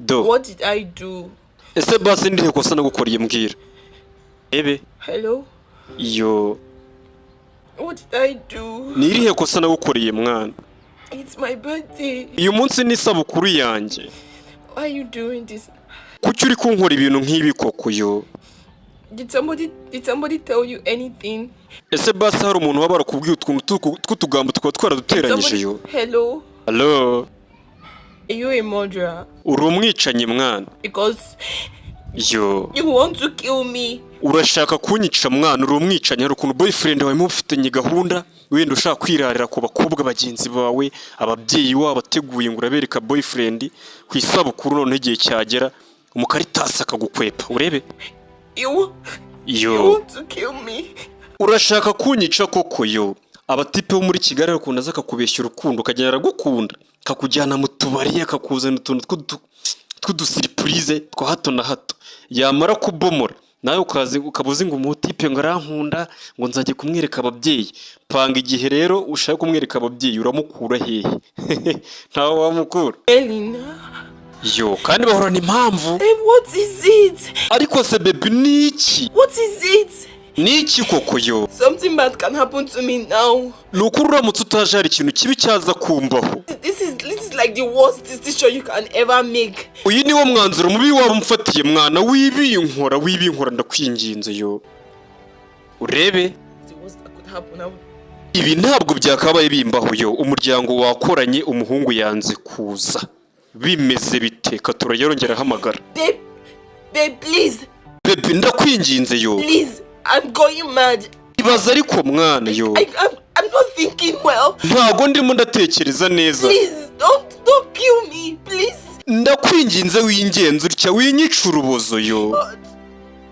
Do. What did I do? Ese basi ndihe kosa nagukoriye mbwira. Ebe. Hello? Yo. What did I do? Nirihe kosa nagukoriye mwana? It's my birthday. Uyu munsi ni isabukuru yanjye. Why are you doing this? Kuki uri kunkora ibintu nk'ibi koko yo? Did somebody tell you anything? Ese basi hari umuntu wabara kubwiye utuntu tw'utugambo tukaba twaraduteranyije yo? Hello? Hello? Are you a murderer? Uri umwicanyi mwana. Because yo. You want to kill me. Urashaka kunyica mwana, uri umwicanyi. Hari ukuntu boyfriend wawe mufitanye gahunda wenda ushaka kwirarira ku bakobwa bagenzi bawe, ababyeyi wabo bateguye ngo urabereka boyfriend ku isabukuru none igihe cyagera umukaritasi akagukwepa urebe. You want to kill me. Urashaka kunyica koko yo. Abatipe bo muri Kigali bakunda zaka kubeshya urukundo ukagenda gukunda kakujyana mu tubari akakuzana utuntu tw'udusiripurize twa hato na hato yamara kubomora nawe ukabuze ngo umutipe ngo arankunda ngo nzajye kumwereka ababyeyi. Panga igihe rero ushaka kumwereka ababyeyi uramukura hehe? Ntawe wamukura. Elina. Yo, kandi bahorana impamvu. What is it? Ariko se baby niki? What is it? Niki koko yo? Something bad can happen to me now. Nukuri uramutse utaje hari ikintu kibi cyaza kumbaho. This is like the worst decision you can ever make. Uyu niwo mwanzuro mubi waba umfatiye mwana wibinkora ndakwinginze yo. Urebe. Ibi ntabwo byakabaye bimbaho yo. Umuryango wakoranye umuhungu yanze kuza. Bimeze biteka turayongera hamagara. Babe, please. Babe ndakwinginze yo. Please, I'm going mad. Ibaza ariko mwana yo. I'm not thinking well. Ntago ndimo ndatekereza neza. Please, don't kill me, please. Ndakwinginze wingenza utya winyica urubozo yo.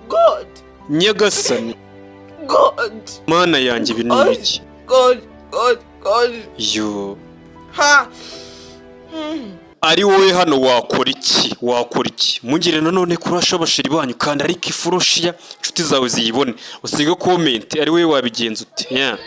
God. Nyagasani. God. Mana yanjye ibi ni iki? God. Yo. Ha. Ari wowe hano wakora iki? Mungire nanone kurasha abashiri banyu kandi ariko ifuroshiya inshuti zawe ziyibone. Usiga comment ari wowe wabigenza ute? Yeah.